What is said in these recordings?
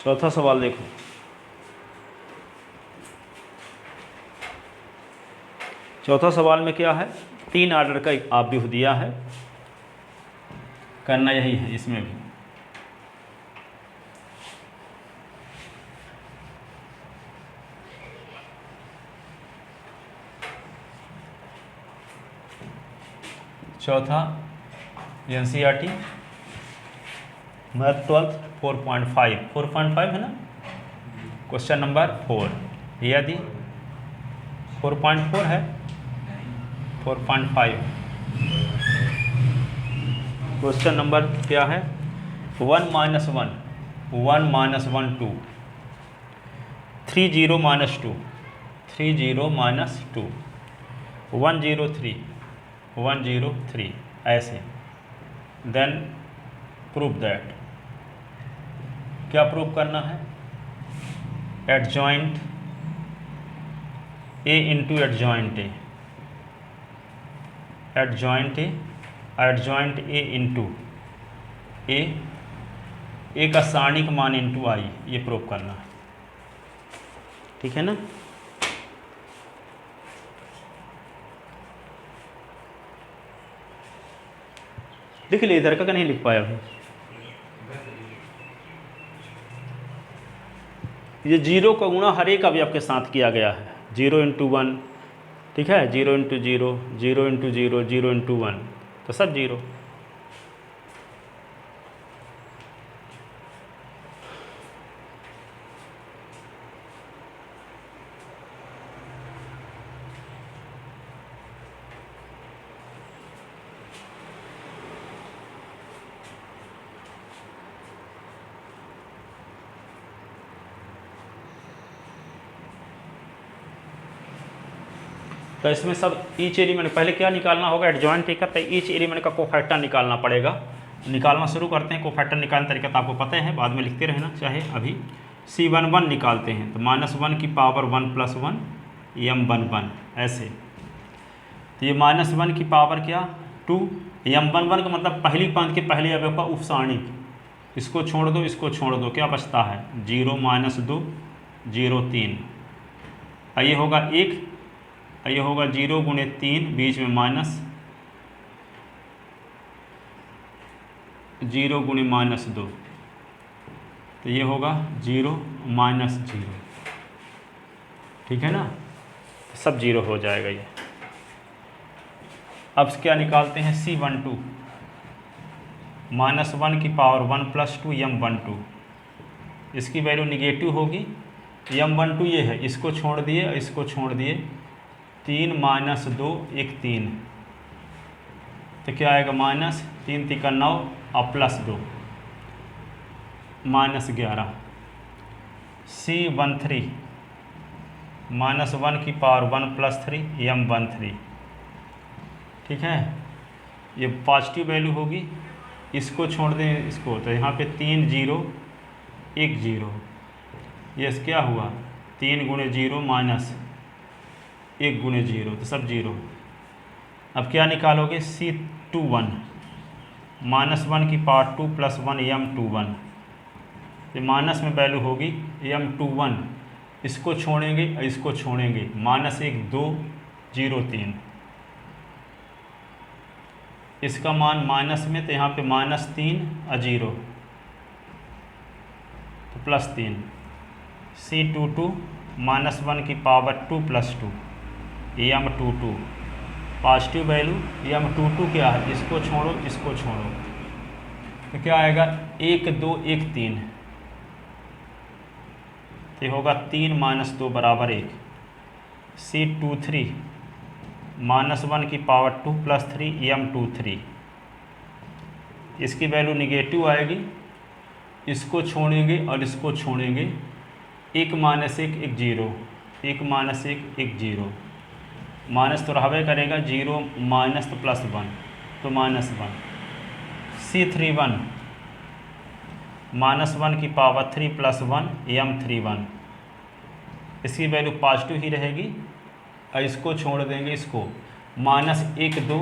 चौथा सवाल देखो, चौथा सवाल में क्या है, 3 ऑर्डर का एक आव्यूह दिया है, करना यही है इसमें भी। चौथा एनसीईआरटी मैथ 12 4.5 है ना, क्वेश्चन नंबर 4। यदि 4.4 है 4.5, क्वेश्चन नंबर क्या है, 1 - 1 1 - 1 2, 3 0 - 2 3 0 - 2, 1 0 3 1 0 3, ऐसे। देन प्रूव दैट, क्या प्रूव करना है, adjoint A into adjoint A, adjoint A into A का सारणिक मान इंटू आई, ये प्रूव करना है, ठीक है ना। लिख लिए, इधर का नहीं लिख पाया अभी। ये 0 का गुणा हर एक अवयव के साथ किया गया है, 0 × 1, ठीक है, 0 × 0 0 × 0 0 × 1, तो सब 0। तो इसमें सब ईच एलिमेंट पहले क्या निकालना होगा, एडजॉइंट का, तो ईच एलिमेंट का कोफैक्टर निकालना पड़ेगा। निकालना शुरू करते हैं। कोफैक्टर निकालने तरीका तो आपको पता है, बाद में लिखते रहना चाहे। अभी C11 निकालते हैं, तो -1 की पावर 1 + 1 M11, ऐसे। तो ये -1 की पावर क्या 2, M11 का मतलब पहली पंक्ति के पहले अवयव का उपसारणिक, इसको छोड़ दो, इसको छोड़ दो, क्या बचता है 0 - 2 0 3, ये होगा 1, ये होगा 0 × 3, बीच में माइनस, 0 × -2, तो ये होगा 0 - 0, ठीक है ना, सब 0 हो जाएगा ये। अब क्या निकालते हैं, C12 -1 की पावर 1 + 2 M12, इसकी वैल्यू निगेटिव होगी। M12 ये है, इसको छोड़ दिए, इसको छोड़ दिए, 3 - 2 1 3, तो क्या आएगा -3 × 9 और +2 -11। C13 -1 की पावर 1 + 3 M13, ठीक है, ये पॉजिटिव वैल्यू होगी, इसको छोड़ दें इसको, तो यहाँ पे 3 0 1 0, ये क्या हुआ 3 × 0 -1 × 0, तो सब 0। अब क्या निकालोगे, C21 -1 की पावर 2 + 1 M21, ये माइनस में वैल्यू होगी M21, इसको छोड़ेंगे, इसको छोड़ेंगे, -1 2 0 3, इसका मान माइनस में, तो यहाँ पे -3 और 0, तो +3। C22 -1 की power 2 + 2 M22, positive value M22 क्या है, इसको छोड़ो, इसको छोड़ो, तो क्या आएगा 1 2 1 3, तो होगा 3 - 2 = 1। C23 -1 की पावर 2 + 3 M23, इसकी वैल्यू निगेटिव आएगी, इसको छोड़ेंगे और इसको छोड़ेंगे, 1 - 1 1 0, 1 - 1 1 0, माइनस तो रहबे करेगा, 0 माइनस तो +1, तो -1। C31 -1 की पावर 3 + 1 M31, इसकी वैल्यू पॉजिटिव ही रहेगी, और इसको छोड़ देंगे, इसको -1 2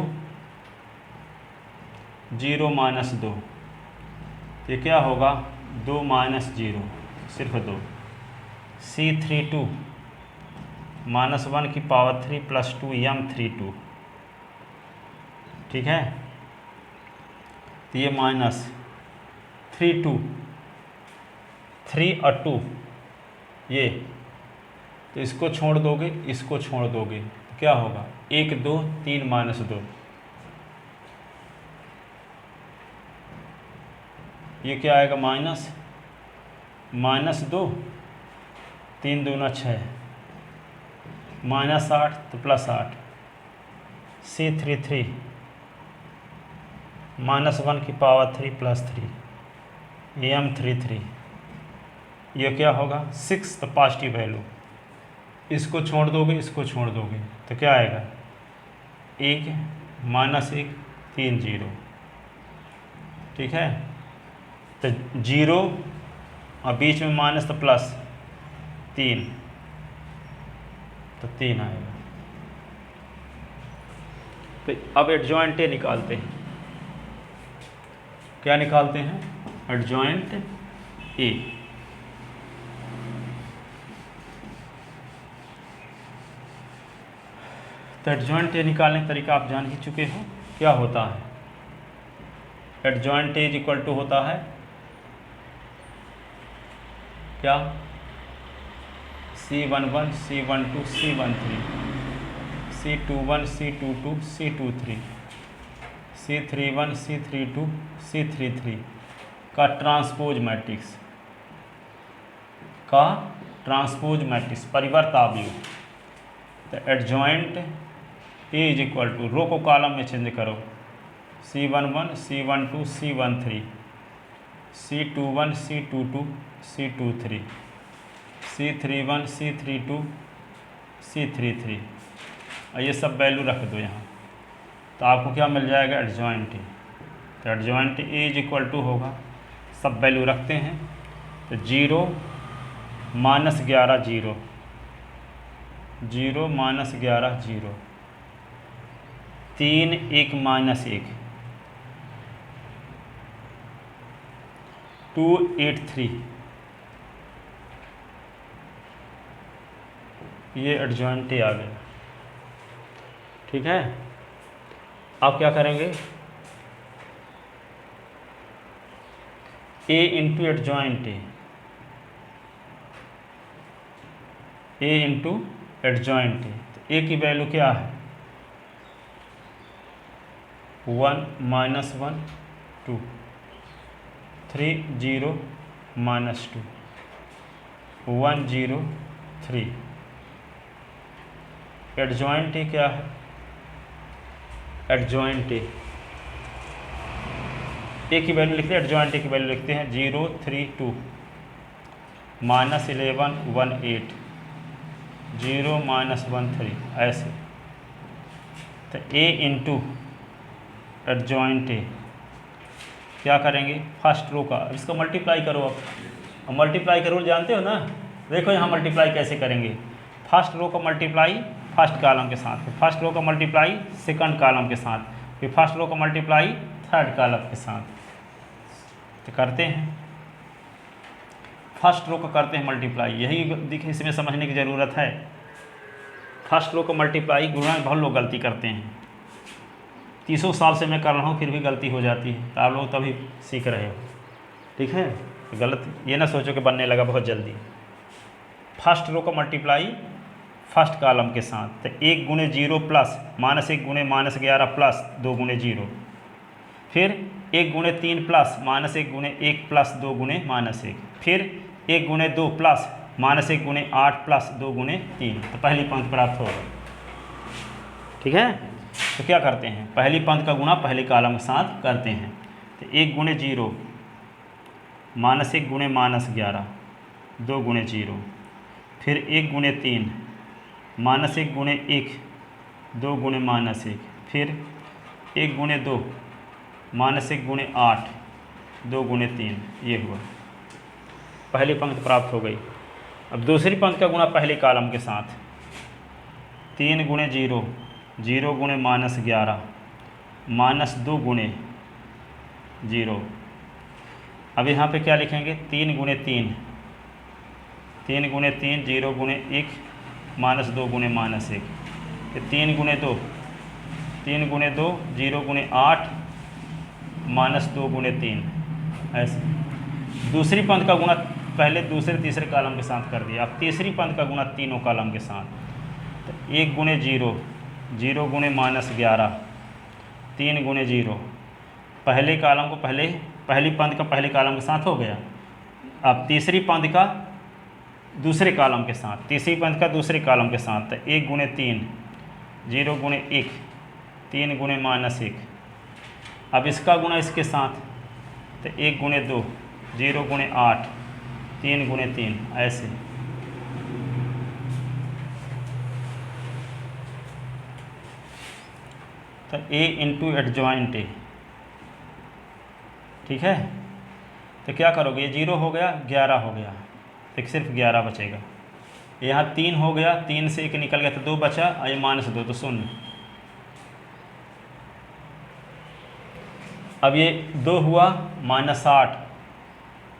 0 - 2, ये क्या होगा 2 - 0, सिर्फ 2। C32 -1 की पावर 3 + 2 M32, ठीक है। तो ये -32 3 और 2 ये, तो इसको छोड़ दोगे, इसको छोड़ दोगे तो क्या होगा, 1 2 3 -2, ये क्या आएगा -2 3 दूना 6 -8 तो +8। C33 -1 की पावर 3 + 3 M33, ये क्या होगा 6, तो पॉजिटिव वैल्यू। इसको छोड़ दोगे, इसको छोड़ दोगे तो क्या आएगा 1 -1 3 0, ठीक है। तो 0 और बीच में माइनस तो प्लस 3, तो 3 आएगा। तो अब एडजॉइंट ए निकालते हैं। क्या निकालते हैं, एडजॉइंट ए। तो एडजॉइंट ए निकालने का तरीका आप जान ही चुके हो। क्या होता है, एडजॉइंट ए इक्वल टू होता है क्या, C11 C12 C13 C21 C22 C23 C31 C32 C33 का ट्रांसपोज मैट्रिक्स, परिवर्त अवयव। तो adjoint A is equal to, row को कॉलम में चेंज करो, C11 C12 C13 C21 C22 C23 C31 C32 C33, और ये सब वैल्यू रख दो यहाँ, तो आपको क्या मिल जाएगा, एडजॉइंट ए। तो adjoint A is equal to होगा, सब वैल्यू रखते हैं, तो 0 -11 0 0 -11 0 3 1 -1 2 8 3, ये एडजॉइंट ए आ गया, ठीक है। आप क्या करेंगे, A into adjoint A into adjoint A. तो ए की वैल्यू क्या है, 1 -1 2 3 0 -2 1 0 3। एडजॉइंट ए क्या है, एडजॉइंट ए की वैल्यू लिखते हैं, एडजॉइंट ए की वैल्यू लिखते हैं 0 3 2 -11 1 8 0 -1 3, ऐसे। तो ए इंटू एडजॉइंट ए क्या करेंगे, फर्स्ट रो का, इसको मल्टीप्लाई करो। अब मल्टीप्लाई करो, जानते हो ना, देखो यहाँ मल्टीप्लाई कैसे करेंगे, फर्स्ट रो का मल्टीप्लाई फर्स्ट कॉलम के साथ, फिर फर्स्ट रो का मल्टीप्लाई सेकंड कॉलम के साथ, फिर फर्स्ट रो का मल्टीप्लाई थर्ड कॉलम के साथ। तो करते हैं, फर्स्ट रो का करते हैं मल्टीप्लाई, यही देखिए इसमें समझने की ज़रूरत है। फर्स्ट रो का मल्टीप्लाई गुणा में बहुत लोग गलती करते हैं, 30 साल से मैं कर रहा हूँ फिर भी गलती हो जाती है, तो आप लोग तभी सीख रहे हो, ठीक है। तो गलत ये ना सोचो कि बनने लगा बहुत जल्दी। फर्स्ट रो का मल्टीप्लाई फर्स्ट कॉलम के साथ, तो 1 × 0 प्लस -1 × -11 प्लस 2 × 0, फिर 1 × 3 प्लस -1 × 1 प्लस 2 × -1, फिर 1 × 2 प्लस -1 × 8 प्लस 2 × 3। तो पहली पंक्ति प्राप्त होगा, ठीक है। तो क्या करते हैं, पहली पंक्ति का गुणा पहले कॉलम के साथ करते हैं। तो 1 × 0 -1 × -11 2 × 0, फिर 1 × 3 -1 × 1 2 × -1, फिर 1 × 2 -1 × 8 2 × 3, ये हुआ, पहली पंक्ति प्राप्त हो गई। अब दूसरी पंक्ति का गुणा पहले कॉलम के साथ, 3 × 0 0 × -11 -2 × 0। अब यहाँ पे क्या लिखेंगे, 3 × 3 3 गुणे 3 0 गुणे 1 माइनस 2 गुणे माइनस 1, 3 गुणे 2 3 गुणे 2 0 गुणे 8 माइनस 2 गुणे 3, ऐसे। दूसरी पंक्ति का गुणा पहले दूसरे तीसरे कॉलम के साथ कर दिया, अब तीसरी पंक्ति का गुणा तीनों कॉलम के साथ। तो 1 गुणे 0 0 गुणे माइनस 11 3 गुणे 0, पहले कॉलम को पहली पंक्ति का पहले कॉलम के साथ हो गया। अब तीसरी पंक्ति का दूसरे कॉलम के साथ, तीसरी पंक्ति का दूसरे कॉलम के साथ। तो 1 गुणे 3 0 गुणे 1 3 गुणे माइनस 1, अब इसका गुणा इसके साथ। तो 1 गुणे 2 0 गुणे 8 3 गुणे 3, ऐसे। तो A इंटू एडजॉइंट A, ठीक है। तो क्या करोगे, ये 0 हो गया 11 हो गया, तो सिर्फ 11 बचेगा। यहाँ 3 हो गया, 3 से 1 निकल गया तो 2 बचा, और ये माइनस 2 तो 0। अब ये 2 हुआ माइनस 8,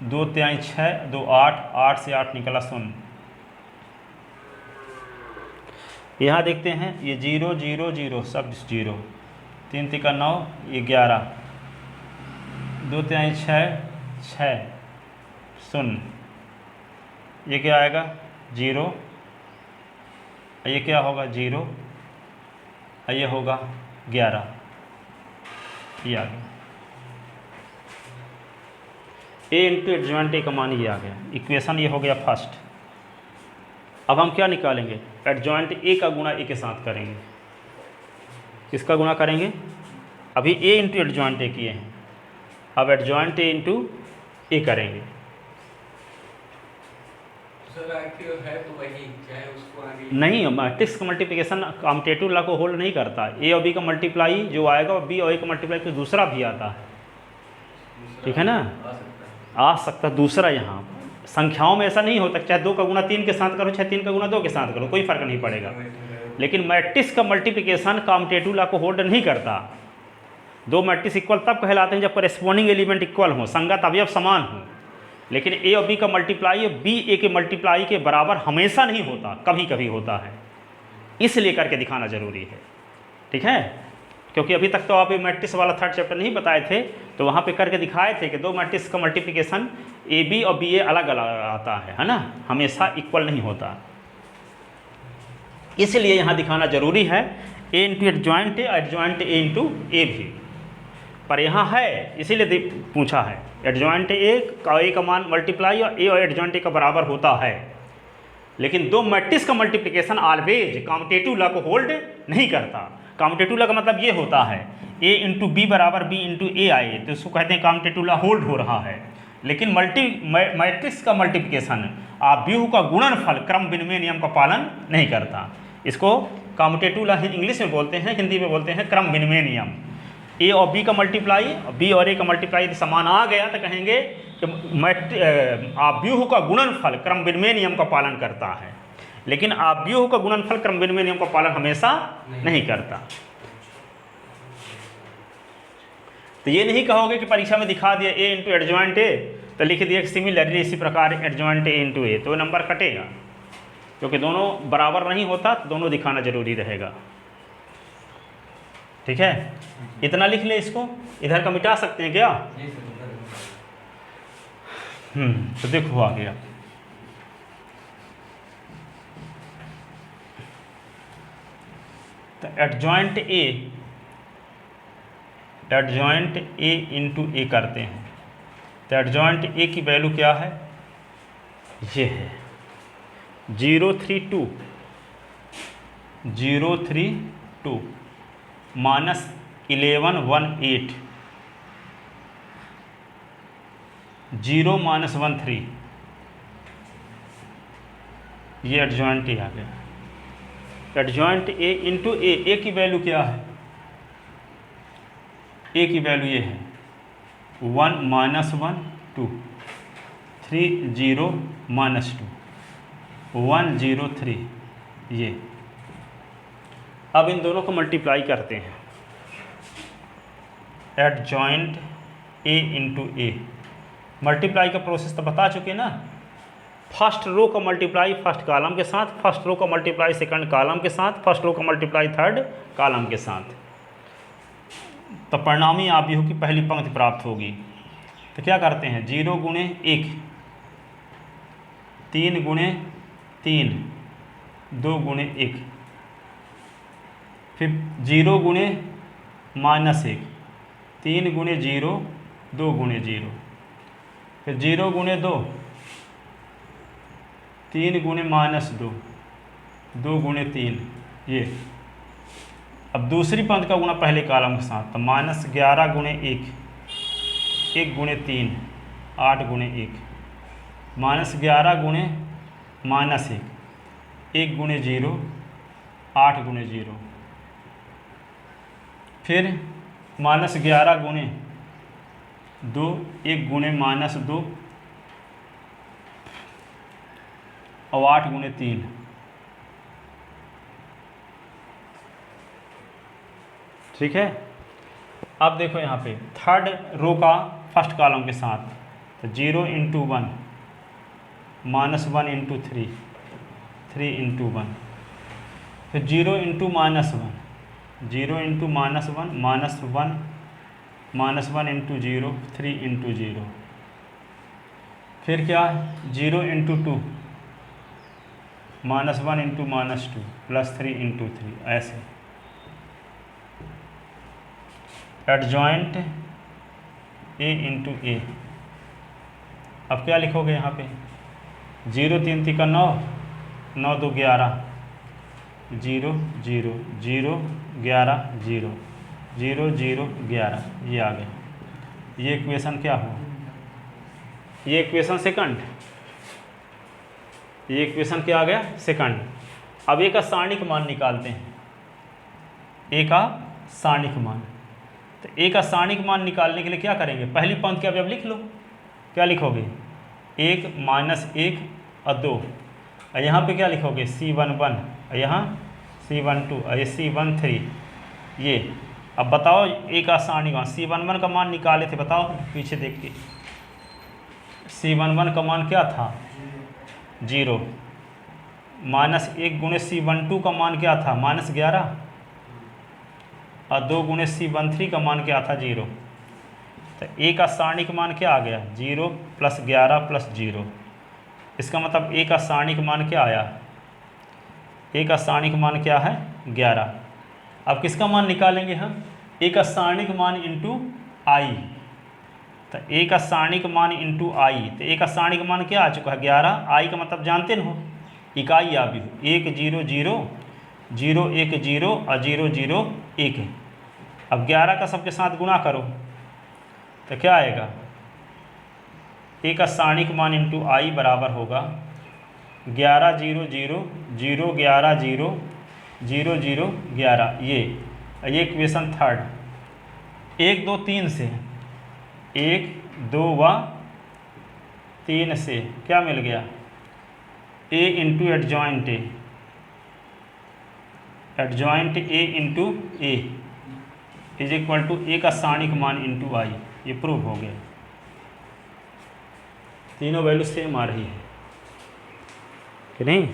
2 3 6 2 8, 8 से 8 निकला 0। यहाँ देखते हैं ये 0 0 0 सब 0, 3 3 9, ये 11, 2 3 6 6 0, ये क्या आएगा 0, ये क्या होगा 0, ये होगा 11, ये आ गया। A इंटू एडजॉइंट A का मान ये आ गया, इक्वेशन ये हो गया फर्स्ट। अब हम क्या निकालेंगे, एडजॉइंट A का गुणा A के साथ करेंगे। किसका गुणा करेंगे, अभी A इंटू एडजॉइंट A किए हैं, अब एडजॉइंट A इंटू A करेंगे। है तो वही, चाहे उसको आगे नहीं, मैट्रिक्स का मल्टीप्लिकेशन कॉम्यूटेटिव लॉ को होल्ड नहीं करता। A और B का मल्टीप्लाई जो आएगा B और A का मल्टीप्लाई तो दूसरा भी आता है, ठीक है ना, आ सकता है दूसरा। यहाँ संख्याओं में ऐसा नहीं होता, चाहे 2 का गुणा 3 के साथ करो, चाहे 3 का गुणा 2 के साथ करो, कोई फर्क नहीं पड़ेगा। लेकिन मैट्रिक्स का मल्टीप्लिकेशन कॉम्यूटेटिव लॉ को होल्ड नहीं करता। 2 मैट्रिक्स इक्वल तब कहलाते हैं जब करेस्पॉन्डिंग एलिमेंट इक्वल हो, संगत अवयव समान हो। लेकिन A और B का मल्टीप्लाई B A के मल्टीप्लाई के बराबर हमेशा नहीं होता, कभी कभी होता है, इसलिए करके दिखाना जरूरी है, ठीक है। क्योंकि अभी तक तो आप ये मैट्रिक्स वाला 3rd चैप्टर नहीं बताए थे, तो वहाँ पे करके दिखाए थे कि 2 मैट्रिक्स का मल्टीप्लिकेशन AB और BA अलग अलग आता है ना, हमेशा इक्वल नहीं होता। इसलिए यहाँ दिखाना जरूरी है A into adjoint A, adjoint A into A भी, पर यहाँ है इसीलिए पूछा है। एडजॉइंट A का मान मल्टीप्लाई और A और एडजॉइंट A का बराबर होता है, लेकिन 2 मैट्रिक्स का मल्टीप्लिकेशन ऑलवेज कॉम्यूटेटिव लॉ को होल्ड नहीं करता। कॉम्यूटेटिव लॉ का मतलब ये होता है A इंटू B बराबर B इंटू A आए तो इसको कहते हैं कॉम्यूटेटिव लॉ होल्ड हो रहा है। लेकिन मैट्रिक्स का मल्टीप्लिकेशन आव्यूह का गुणनफल क्रम विनिमय नियम का पालन नहीं करता। इसको कॉम्यूटेटिव लॉ इंग्लिश में बोलते हैं, हिंदी में बोलते हैं क्रम विनिमय नियम। A और B का मल्टीप्लाई, B और A का मल्टीप्लाई यदि समान आ गया तो कहेंगे कि आव्यूह का गुणनफल क्रम विनिमय नियम का पालन करता है। लेकिन आव्यूह का गुणनफल क्रम विनिमय नियम का पालन हमेशा नहीं करता। तो ये नहीं कहोगे कि परीक्षा में दिखा दिया A इंटू एडजॉइंट A तो लिख दिया सिमिलरली इसी प्रकार एडजॉइंट A इंटू A, तो नंबर कटेगा, क्योंकि दोनों बराबर नहीं होता, तो दोनों दिखाना जरूरी रहेगा, ठीक है। इतना लिख ले, इसको इधर का मिटा सकते हैं क्या? तो देखो आ गया। तो एडजॉइंट A इंटू A करते हैं, तो एडजॉइंट A की वैल्यू क्या है, ये है 032 माइनस 1118 0 माइनस 13, ये एडजॉइंट A आ गया। एडजॉइंट A इंटू A की वैल्यू क्या है, A की वैल्यू ये है 1 माइनस 1 2 3 0 माइनस 2 103, ये। अब इन दोनों को मल्टीप्लाई करते हैं, adjoint A into A। Multiply का प्रोसेस तो बता चुके ना, फर्स्ट रो का मल्टीप्लाई फर्स्ट कॉलम के साथ, फर्स्ट रो का मल्टीप्लाई सेकंड कॉलम के साथ, फर्स्ट रो का मल्टीप्लाई थर्ड कॉलम के साथ। तो परिणामी आप यू की पहली पंक्ति प्राप्त होगी। तो क्या करते हैं, 0 गुणे 1, 3 गुणे 3, 2 गुणे 1, फिर 0 गुणे -1, 3 गुणे 0, 2 गुणे 0, फिर 0 गुणे 2, 3 गुणे -2, 2 गुणे 3, ये। अब दूसरी पंक्ति का गुणा पहले कॉलम के साथ, तो -11 गुणे 1, 1 गुणे 3, 8 गुणे 1, -11 गुणे -1, 1 गुणे 0, 8 गुणे 0, फिर -11 गुणे 2, 1 गुणे -2 और 8 गुणे 3। ठीक है। अब देखो यहाँ पे थर्ड रो का फर्स्ट कॉलम के साथ, तो 0 × 1, -1 × 3, 3 × 1, फिर 0 × -1, 0 × -1, -1 × 0, 3 × 0, फिर क्या 0 × 2, -1 × -2 +3 × 3, ऐसे। Adjoint A × A। अब क्या लिखोगे यहाँ पे, 0 3 3 का 9, 9 2 11, 0 0 0 11 0 0 0 11, ये आ गया। ये इक्वेशन क्या हुआ, ये इक्वेशन सेकंड, ये इक्वेशन क्या आ गया, सेकंड। अब ए का सारणिक मान निकालते हैं, ए का सारणिक मान। तो ए का सारणिक मान निकालने के लिए क्या करेंगे, पहली पंक्ति अब लिख लो। क्या लिखोगे, 1 -1 और 2, और यहाँ पे क्या लिखोगे, C11 और यहाँ C12 और ये C13, ये। अब बताओ ए का सारणिक मान, C11 का मान निकाले थे, बताओ पीछे देख के। C11 का मान क्या था, 0, -1 गुणे C12 का मान क्या था, -11, और 2 गुणे C13 का मान क्या था, 0। तो ए का सारणिक मान क्या आ गया, 0 + 11 + 0। इसका मतलब ए का सारणिक मान क्या आया, ए का सारणिक मान क्या है, 11। अब किसका मान निकालेंगे हम, ए का सारणिक मान इंटू आई। तो ए का सारणिक मान इंटू आई, तो ए का सारणिक मान क्या आ चुका है, 11। आई का मतलब जानते न हो, इकाई आ भी हो, 1 0 0 0 1 0 और 0 0 1। अब 11 का सबके साथ गुणा करो तो क्या आएगा, ए का सारणिक मान इंटू आई बराबर होगा 11 0 0 0 11 0 0 0 11। ये इक्वेशन थर्ड। 1 2 3 से, 1 2 व 3 से क्या मिल गया, A into adjoint A, adjoint A into A is equal to A का सारणिक मान इंटू आई। ये प्रूव हो गया, तीनों वैल्यू सेम आ रही है कि नहीं।